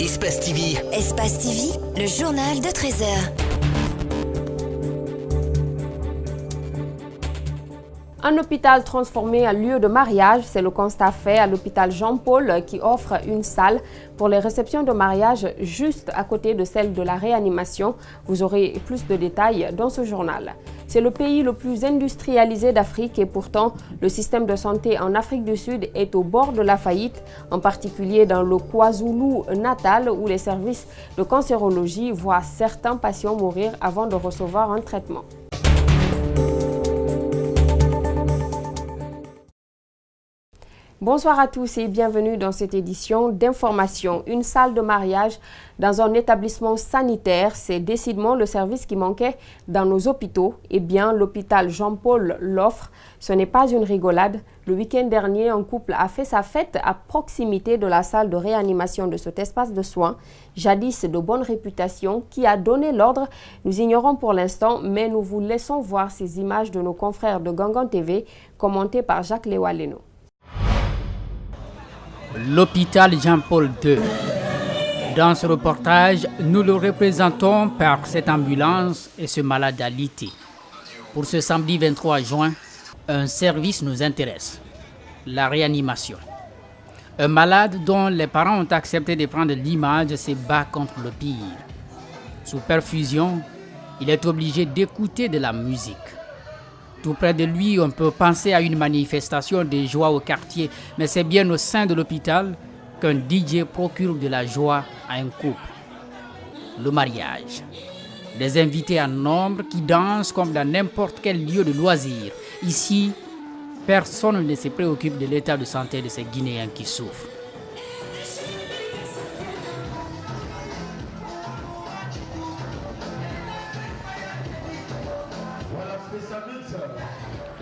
Espace TV. Espace TV, le journal de 13h. Un hôpital transformé en lieu de mariage, c'est le constat fait à l'hôpital Jean-Paul qui offre une salle pour les réceptions de mariage juste à côté de celle de la réanimation. Vous aurez plus de détails dans ce journal. C'est le pays le plus industrialisé d'Afrique et pourtant le système de santé en Afrique du Sud est au bord de la faillite, en particulier dans le KwaZulu-Natal où les services de cancérologie voient certains patients mourir avant de recevoir un traitement. Bonsoir à tous et bienvenue dans cette édition d'information. Une salle de mariage dans un établissement sanitaire, c'est décidément le service qui manquait dans nos hôpitaux. Eh bien, l'hôpital Jean-Paul l'offre. Ce n'est pas une rigolade. Le week-end dernier, un couple a fait sa fête à proximité de la salle de réanimation de cet espace de soins, jadis de bonne réputation. Qui a donné l'ordre? Nous ignorons pour l'instant, mais nous vous laissons voir ces images de nos confrères de Gangan TV, commentées par Jacques Lewaleno. L'hôpital Jean-Paul II. Dans ce reportage, nous le représentons par cette ambulance et ce malade alité. Pour ce samedi 23 juin, un service nous intéresse, la réanimation. Un malade dont les parents ont accepté de prendre l'image se bat contre le pire. Sous perfusion, il est obligé d'écouter de la musique. Tout près de lui, on peut penser à une manifestation de joie au quartier, mais c'est bien au sein de l'hôpital qu'un DJ procure de la joie à un couple. Le mariage. Des invités en nombre qui dansent comme dans n'importe quel lieu de loisirs. Ici, personne ne se préoccupe de l'état de santé de ces Guinéens qui souffrent.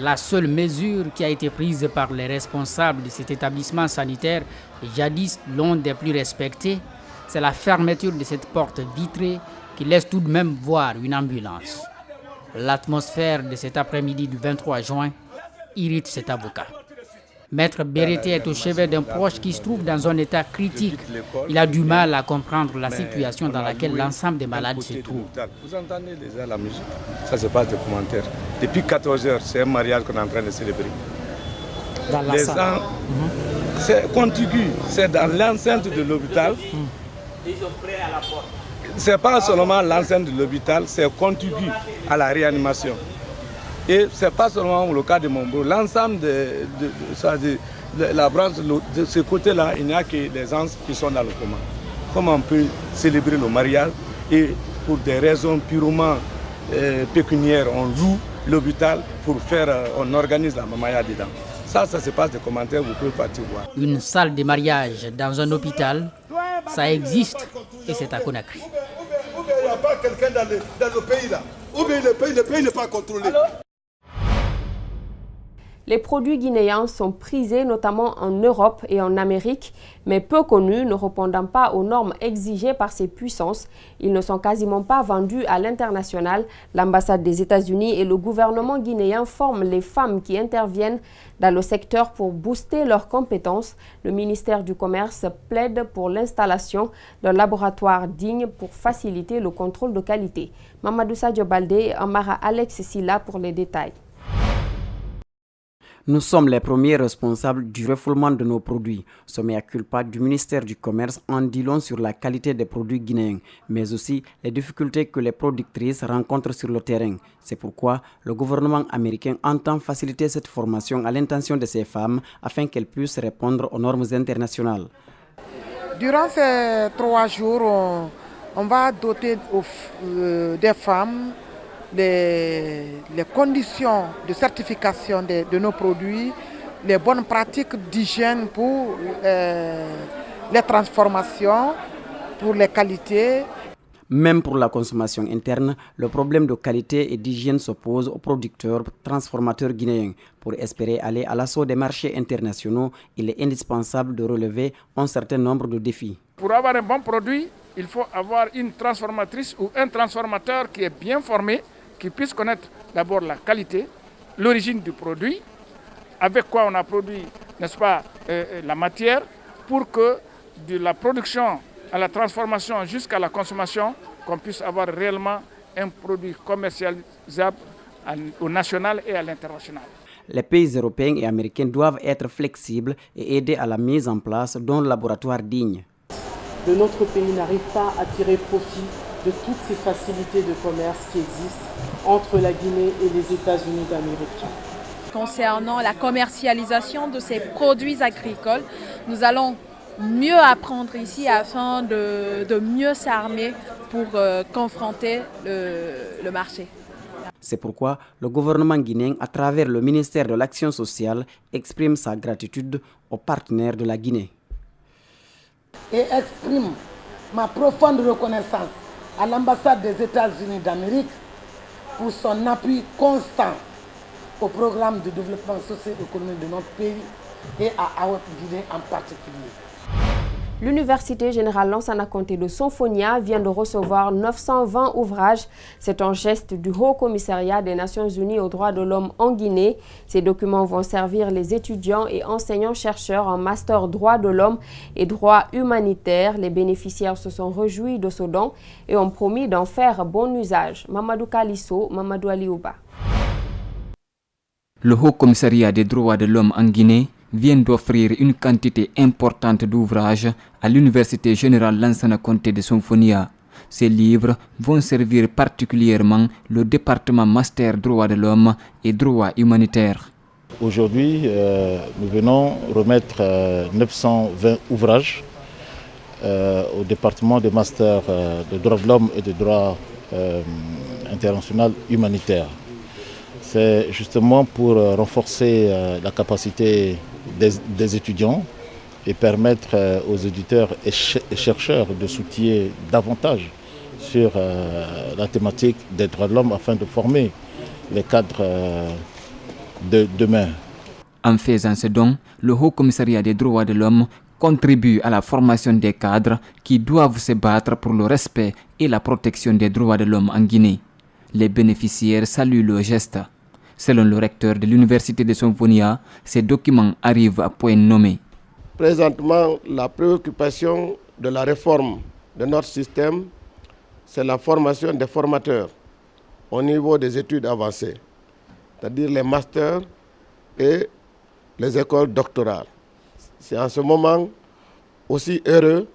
La seule mesure qui a été prise par les responsables de cet établissement sanitaire, jadis l'un des plus respectés, c'est la fermeture de cette porte vitrée qui laisse tout de même voir une ambulance. L'atmosphère de cet après-midi du 23 juin irrite cet avocat. Maître Bérété est au chevet d'un proche qui se trouve dans un état critique. Il a du mal à comprendre la situation dans laquelle l'ensemble des malades se trouvent. Vous entendez déjà la musique? Ça, c'est pas des commentaires. Depuis 14 heures, c'est un mariage qu'on est en train de célébrer. Dans la salle. C'est contigu, c'est dans l'enceinte de l'hôpital. Ils sont prêts à la porte. C'est pas seulement l'enceinte de l'hôpital, c'est contigu à la réanimation. Et ce n'est pas seulement le cas de Mombo. L'ensemble de la branche, de ce côté-là, il n'y a que des gens qui sont dans le coma. Comment on peut célébrer le mariage et pour des raisons purement pécuniaires, on loue l'hôpital pour faire, on organise la mamaya dedans. Ça se passe des commentaires, vous pouvez partir voir. Une salle de mariage dans un hôpital, ça existe et c'est à Conakry. Ou bien il n'y a pas quelqu'un dans le pays là. Ou bien le pays n'est pas contrôlé. Les produits guinéens sont prisés notamment en Europe et en Amérique, mais peu connus, ne répondant pas aux normes exigées par ces puissances. Ils ne sont quasiment pas vendus à l'international. L'ambassade des États-Unis et le gouvernement guinéen forment les femmes qui interviennent dans le secteur pour booster leurs compétences. Le ministère du Commerce plaide pour l'installation d'un laboratoire digne pour faciliter le contrôle de qualité. Mamadou Sadio Baldé, Amara Alex Silla pour les détails. Nous sommes les premiers responsables du refoulement de nos produits. Ce mea culpa du ministère du Commerce en dit long sur la qualité des produits guinéens, mais aussi les difficultés que les productrices rencontrent sur le terrain. C'est pourquoi le gouvernement américain entend faciliter cette formation à l'intention de ces femmes afin qu'elles puissent répondre aux normes internationales. Durant ces 3 jours, on va doter des femmes les conditions de certification de nos produits, les bonnes pratiques d'hygiène pour les transformations, pour les qualités. Même pour la consommation interne, le problème de qualité et d'hygiène se pose aux producteurs transformateurs guinéens. Pour espérer aller à l'assaut des marchés internationaux, il est indispensable de relever un certain nombre de défis. Pour avoir un bon produit, il faut avoir une transformatrice ou un transformateur qui est bien formé, qui puisse connaître d'abord la qualité, l'origine du produit, avec quoi on a produit, n'est-ce pas, la matière, pour que de la production à la transformation jusqu'à la consommation, qu'on puisse avoir réellement un produit commercialisable au national et à l'international. Les pays européens et américains doivent être flexibles et aider à la mise en place d'un laboratoire digne. Notre pays n'arrive pas à tirer profit de toutes ces facilités de commerce qui existent entre la Guinée et les États-Unis d'Amérique. Concernant la commercialisation de ces produits agricoles, nous allons mieux apprendre ici afin de mieux s'armer pour confronter le marché. C'est pourquoi le gouvernement guinéen, à travers le ministère de l'Action sociale, exprime sa gratitude aux partenaires de la Guinée. Et exprime ma profonde reconnaissance à l'ambassade des États-Unis d'Amérique pour son appui constant au programme de développement socio-économique de notre pays et à AOT Guinée en particulier. L'Université générale Lansana Conté de Sonfonia vient de recevoir 920 ouvrages. C'est un geste du Haut Commissariat des Nations Unies aux droits de l'homme en Guinée. Ces documents vont servir les étudiants et enseignants-chercheurs en master droits de l'homme et droits humanitaires. Les bénéficiaires se sont réjouis de ce don et ont promis d'en faire bon usage. Mamadou Kalisso, Mamadou Aliouba. Le Haut Commissariat des droits de l'homme en Guinée vient d'offrir une quantité importante d'ouvrages à l'Université générale Lansana Conté de Sonfonia. Ces livres vont servir particulièrement le département master droits de l'homme et droits humanitaires. Aujourd'hui, nous venons remettre 920 ouvrages au département de master de droits de l'homme et de droits international humanitaires. C'est justement pour renforcer la capacité des étudiants et permettre aux éditeurs et chercheurs de s'outiller davantage sur la thématique des droits de l'homme afin de former les cadres de demain. En faisant ce don, le Haut Commissariat des droits de l'homme contribue à la formation des cadres qui doivent se battre pour le respect et la protection des droits de l'homme en Guinée. Les bénéficiaires saluent le geste. Selon le recteur de l'Université de Sonfonia, ces documents arrivent à point nommé. Présentement, la préoccupation de la réforme de notre système, c'est la formation des formateurs au niveau des études avancées, c'est-à-dire les masters et les écoles doctorales. C'est en ce moment aussi heureux,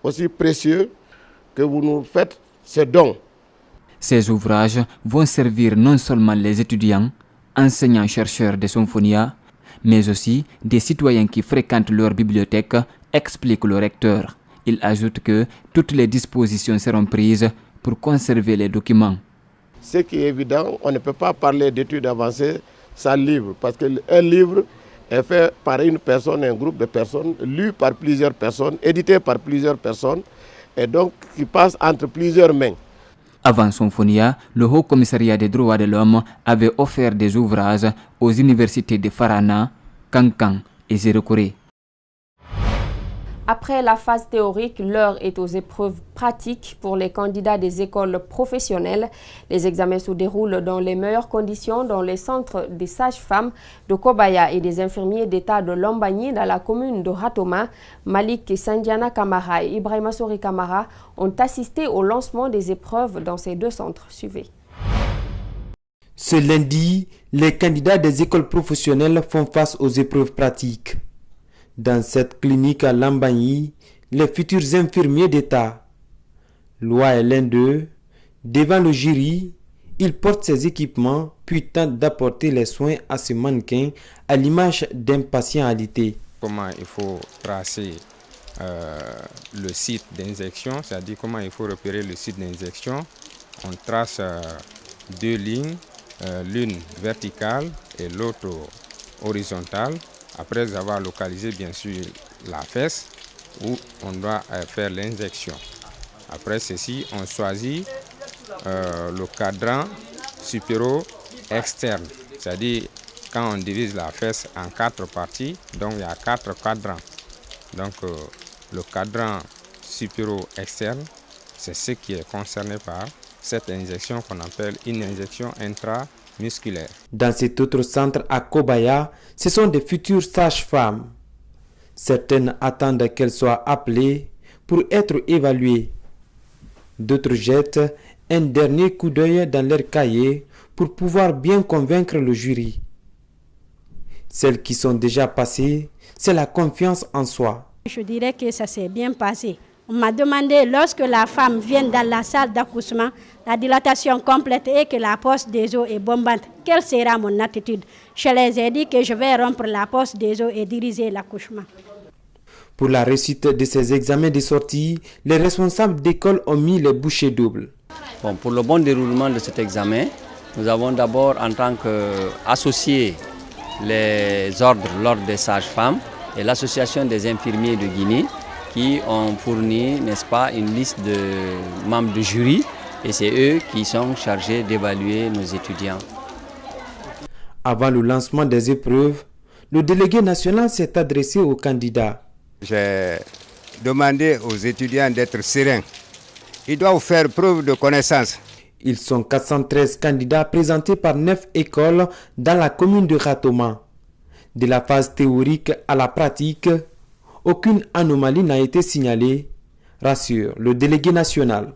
aussi précieux que vous nous faites ce don. Ces ouvrages vont servir non seulement les étudiants, enseignants-chercheurs de Sonfonia, mais aussi des citoyens qui fréquentent leur bibliothèque, explique le recteur. Il ajoute que toutes les dispositions seront prises pour conserver les documents. Ce qui est évident, on ne peut pas parler d'études avancées sans livre, parce qu'un livre est fait par une personne, un groupe de personnes, lu par plusieurs personnes, édité par plusieurs personnes, et donc qui passe entre plusieurs mains. Avant Sonfonia, le Haut Commissariat des droits de l'homme avait offert des ouvrages aux universités de Farana, Kankan et Zérokoré. Après la phase théorique, l'heure est aux épreuves pratiques pour les candidats des écoles professionnelles. Les examens se déroulent dans les meilleures conditions dans les centres des sages-femmes de Kobaya et des infirmiers d'État de Lambagni dans la commune de Ratoma. Malik et Sandiana Kamara et Ibrahima Sori Kamara ont assisté au lancement des épreuves dans ces deux centres. Suivez. Ce lundi, les candidats des écoles professionnelles font face aux épreuves pratiques. Dans cette clinique à Lambagni, les futurs infirmiers d'État. Loi est l'un d'eux. Devant le jury, il porte ses équipements puis tente d'apporter les soins à ce mannequin à l'image d'un patient alité. Comment il faut tracer le site d'injection, c'est-à-dire comment il faut repérer le site d'injection. On trace deux lignes, l'une verticale et l'autre horizontale. Après avoir localisé bien sûr la fesse où on doit faire l'injection. Après ceci, on choisit le cadran supéro-externe. C'est-à-dire quand on divise la fesse en 4 parties, donc il y a 4 cadrans. Donc le cadran supéro-externe, c'est ce qui est concerné par cette injection qu'on appelle une injection intramusculaire. Dans cet autre centre à Kobaya, ce sont des futures sages-femmes. Certaines attendent qu'elles soient appelées pour être évalués. D'autres jettent un dernier coup d'œil dans leur cahier pour pouvoir bien convaincre le jury. Celles qui sont déjà passées, c'est la confiance en soi. Je dirais que ça s'est bien passé. On m'a demandé, lorsque la femme vient dans la salle d'accouchement, la dilatation complète et que la poche des os est bombante, quelle sera mon attitude? Je les ai dit que je vais rompre la poche des os et diriger l'accouchement. Pour la réussite de ces examens de sortie, les responsables d'école ont mis les bouchées doubles. Bon, pour le bon déroulement de cet examen, nous avons d'abord en tant qu'associés les l'ordre des sages-femmes et l'association des infirmiers de Guinée qui ont fourni, n'est-ce pas, une liste de membres du jury et c'est eux qui sont chargés d'évaluer nos étudiants. Avant le lancement des épreuves, le délégué national s'est adressé aux candidats. J'ai demandé aux étudiants d'être sereins. Ils doivent faire preuve de connaissance. Ils sont 413 candidats présentés par 9 écoles dans la commune de Ratoma. De la phase théorique à la pratique, aucune anomalie n'a été signalée, rassure le délégué national.